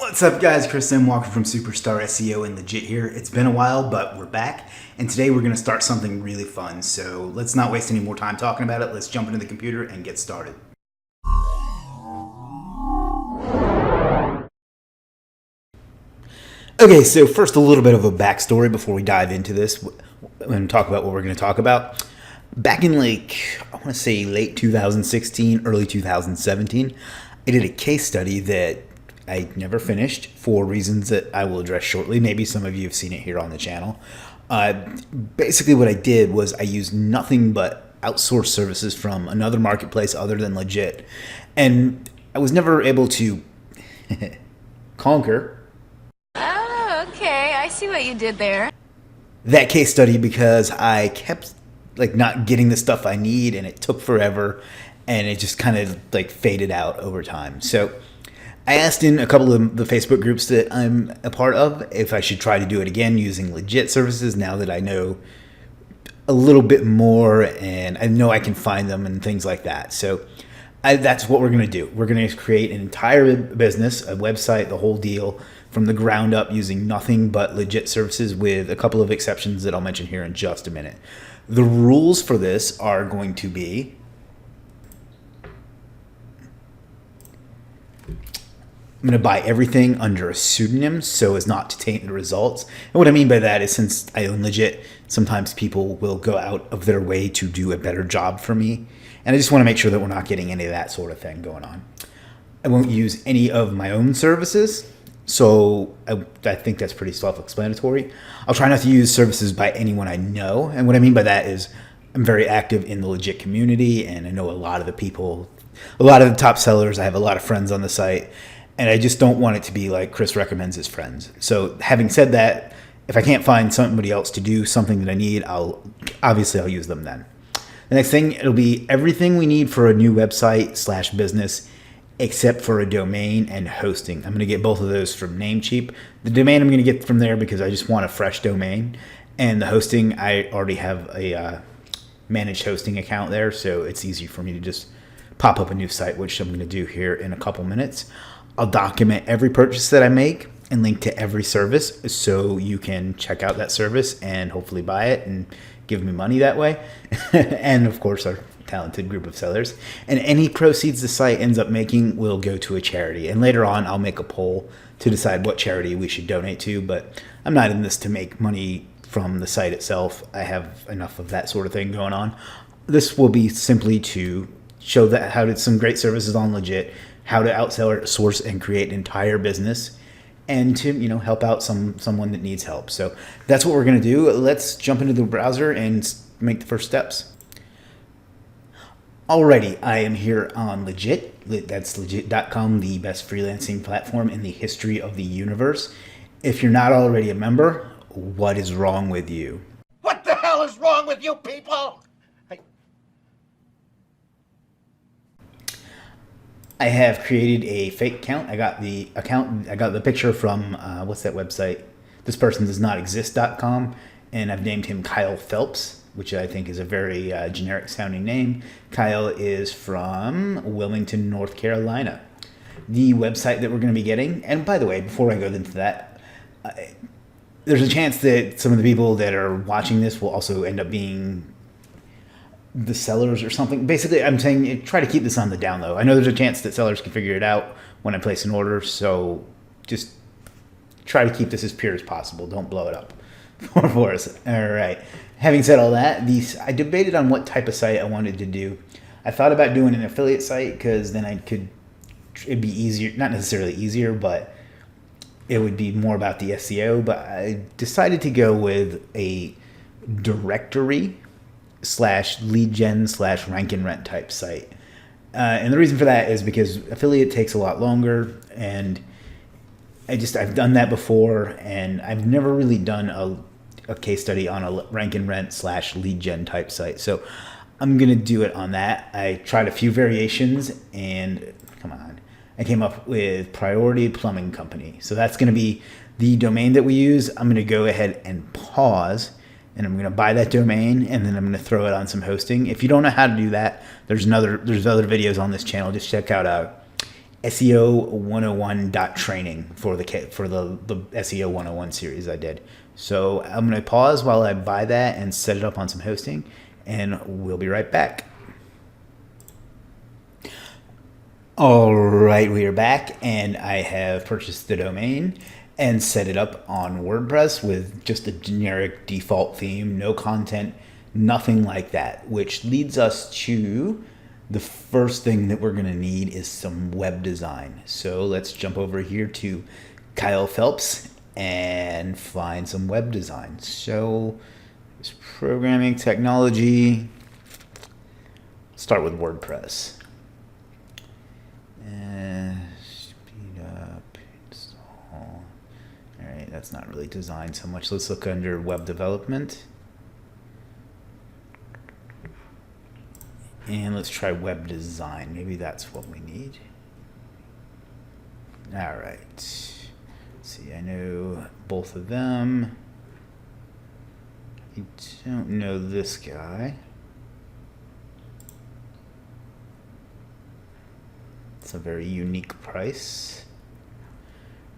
What's up guys, Chris M. Walker from Superstar SEO and Legiit here. It's been a while, but we're back, and today we're going to start something really fun. So let's not waste any more time talking about it. Let's jump into the computer and get started. Okay, so first a little bit of a backstory before we dive into this and talk about what we're going to talk about. Back in I want to say late 2016, early 2017, I did a case study that I never finished for reasons that I will address shortly. Maybe some of you have seen it here on the channel. Basically what I did was I used nothing but outsourced services from another marketplace other than Legiit. And I was never able to conquer Okay, I see what you did there. that case study because I kept not getting the stuff I need, and it took forever, and it just kind of faded out over time. So I asked in a couple of the Facebook groups that I'm a part of if I should try to do it again using Legiit services now that I know a little bit more and I know I can find them and things like that. So that's what we're going to do. We're going to create an entire business, a website, the whole deal from the ground up using nothing but Legiit services with a couple of exceptions that I'll mention here in just a minute. The rules for this are going to be I'm going to buy everything under a pseudonym so as not to taint the results. And what I mean by that is since I own Legiit, sometimes people will go out of their way to do a better job for me. And I just want to make sure that we're not getting any of that sort of thing going on. I won't use any of my own services. So I think that's pretty self-explanatory. I'll try not to use services by anyone I know. And what I mean by that is I'm very active in the Legiit community, and I know a lot of the people, a lot of the top sellers. I have a lot of friends on the site, and I just don't want it to be like Chris recommends his friends. So having said that, if I can't find somebody else to do something that I need, I'll use them then. The next thing, it'll be everything we need for a new website / business except for a domain and hosting. I'm going to get both of those from Namecheap. The domain I'm going to get from there because I just want a fresh domain. And the hosting, I already have a managed hosting account there, so it's easy for me to just pop up a new site, which I'm going to do here in a couple minutes. I'll document every purchase that I make and link to every service so you can check out that service and hopefully buy it and give me money that way. And of course, our talented group of sellers. And any proceeds the site ends up making will go to a charity. And later on, I'll make a poll to decide what charity we should donate to. But I'm not in this to make money from the site itself. I have enough of that sort of thing going on. This will be simply to show that how to some great services on Legiit, how to outsource and create an entire business, and to help out someone that needs help. So that's what we're going to do. Let's jump into the browser and make the first steps. Alrighty, I am here on Legiit. That's Legiit.com, the best freelancing platform in the history of the universe. If you're not already a member, what is wrong with you? What the hell is wrong with you people? I have created a fake account. I got the picture from, what's that website? This person does not exist.com, and I've named him Kyle Phelps, which I think is a very generic sounding name. Kyle is from Wilmington, North Carolina. The website that we're going to be getting, and by the way, before I go into that, there's a chance that some of the people that are watching this will also end up being the sellers or something. Basically, I'm saying try to keep this on the down low. I know there's a chance that sellers can figure it out when I place an order, so just try to keep this as pure as possible. Don't blow it up for us. All right. Having said all that, I debated on what type of site I wanted to do. I thought about doing an affiliate site because then it'd be easier, not necessarily easier, but it would be more about the SEO. But I decided to go with a directory / lead gen / rank and rent type site. And the reason for that is because affiliate takes a lot longer, and I've done that before, and I've never really done a case study on a rank and rent / lead gen type site. So I'm going to do it on that. I tried a few variations, and I came up with Priority Plumbing Company. So that's going to be the domain that we use. I'm going to go ahead and pause, and I'm going to buy that domain, and then I'm going to throw it on some hosting. If you don't know how to do that, there's other videos on this channel. Just check out SEO 101.training for the SEO 101 series I did. So I'm going to pause while I buy that and set it up on some hosting, and we'll be right back. All right, we are back, and I have purchased the domain and set it up on WordPress with just a generic default theme, no content, nothing like that, which leads us to the first thing that we're going to need is some web design. So let's jump over here to Kyle Phelps and find some web design. So it's programming technology. Start with WordPress. Speed up, install. All right, that's not really design so much. Let's look under web development. And let's try web design. Maybe that's what we need. All right. Let's see, I know both of them. I don't know this guy. It's a very unique price.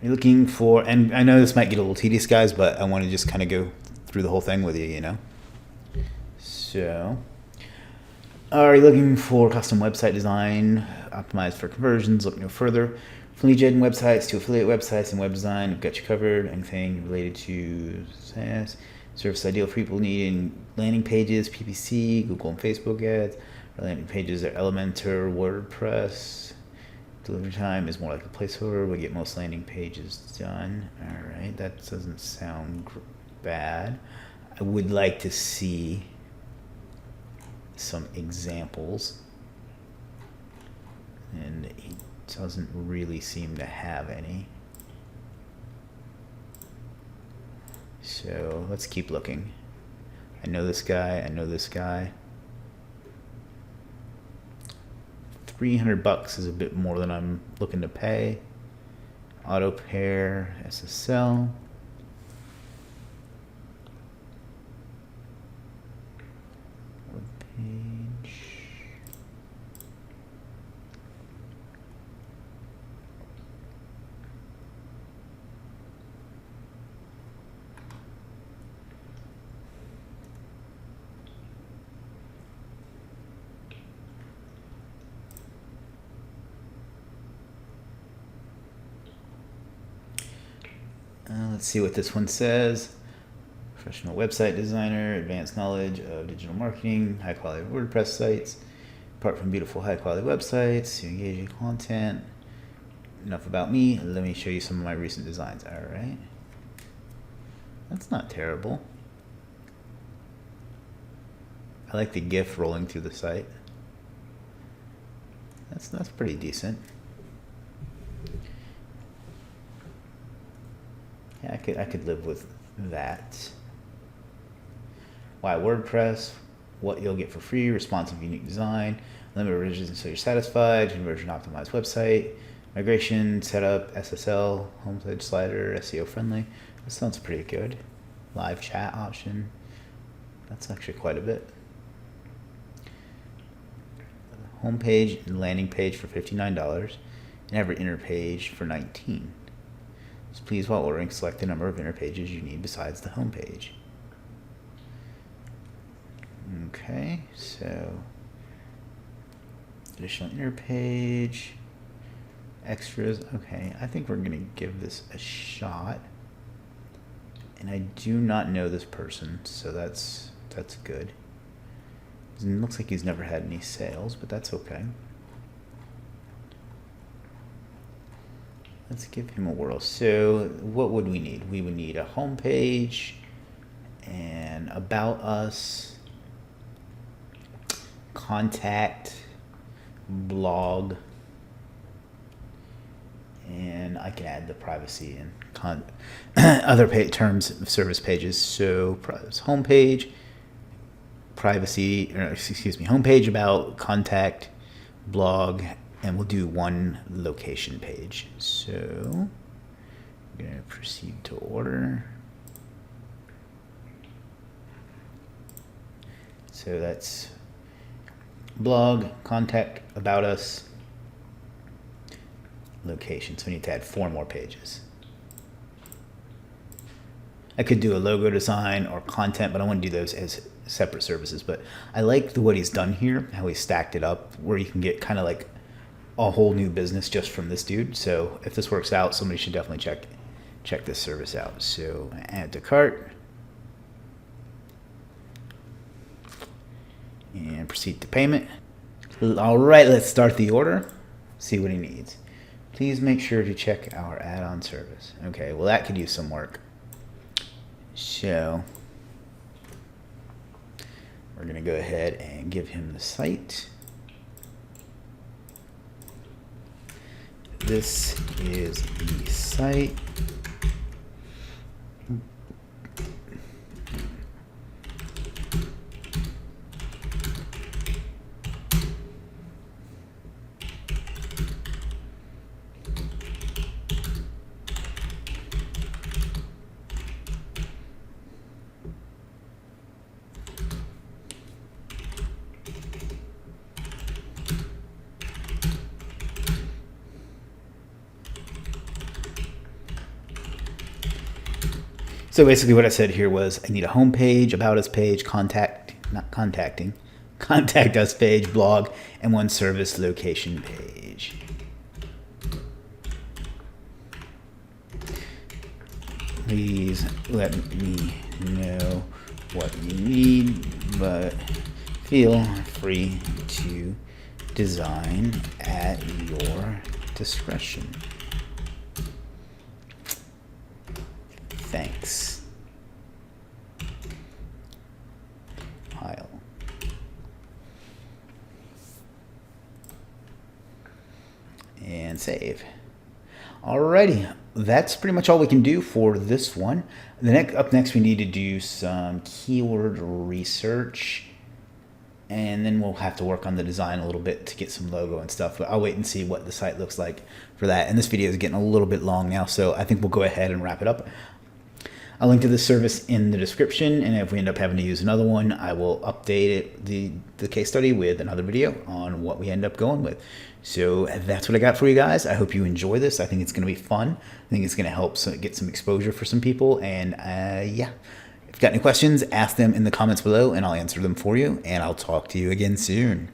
Are you looking for, and I know this might get a little tedious, guys, but I want to just kind of go through the whole thing with you, you know? So, are you looking for custom website design, optimized for conversions? Look no further. From lead gen websites to affiliate websites and web design, we've got you covered. Anything related to SaaS, service ideal for people needing landing pages, PPC, Google and Facebook ads. Our landing pages are Elementor, WordPress. Delivery time is more like a placeholder. We get most landing pages done. All right, that doesn't sound bad. I would like to see some examples, and he doesn't really seem to have any. So let's keep looking. I know this guy. I know this guy. $300 is a bit more than I'm looking to pay. Auto pair, SSL. Web page. Let's see what this one says. Professional website designer, advanced knowledge of digital marketing, high quality WordPress sites. Apart from beautiful high quality websites, engaging content. Enough about me. Let me show you some of my recent designs. All right. That's not terrible. I like the GIF rolling through the site. That's pretty decent. Yeah, I could live with that. Why WordPress? What you'll get for free: responsive, unique design, limited revisions until you're satisfied, conversion optimized website, migration setup, SSL, homepage slider, SEO friendly. That sounds pretty good. Live chat option. That's actually quite a bit. Homepage and landing page for $59, and every inner page for $19. So please, while ordering, select the number of inner pages you need besides the home page. Okay, so additional inner page, extras. Okay, I think we're going to give this a shot. And I do not know this person, so that's good. It looks like he's never had any sales, but that's okay. Let's give him a whirl. So what would we need? We would need a home page and about us, contact, blog, and I can add the privacy and other terms of service pages. So home page, privacy, or excuse me, home page, about, contact, blog, and we'll do one location page. So we're going to proceed to order. So that's blog, contact, about us, location. So we need to add 4 more pages. I could do a logo design or content, but I want to do those as separate services. But I like what he's done here, how he stacked it up, where you can get kind of like a whole new business just from this dude. So if this works out, somebody should definitely check this service out. So add to cart and proceed to payment. All right, let's start the order. See what he needs. Please make sure to check our add-on service. Okay, well that could use some work. So we're going to go ahead and give him the site. This is the site. So basically what I said here was I need a home page, about us page, contact us page, blog, and 1 service location page. Please let me know what you need, but feel free to design at your discretion. Thanks. File. And save. Alrighty, that's pretty much all we can do for this one. Up next we need to do some keyword research, and then we'll have to work on the design a little bit to get some logo and stuff. But I'll wait and see what the site looks like for that. And this video is getting a little bit long now, so I think we'll go ahead and wrap it up. I'll link to this service in the description, and if we end up having to use another one, I will update it, the case study with another video on what we end up going with. So that's what I got for you guys. I hope you enjoy this. I think it's going to be fun. I think it's going to help get some exposure for some people. And yeah, if you've got any questions, ask them in the comments below, and I'll answer them for you. And I'll talk to you again soon.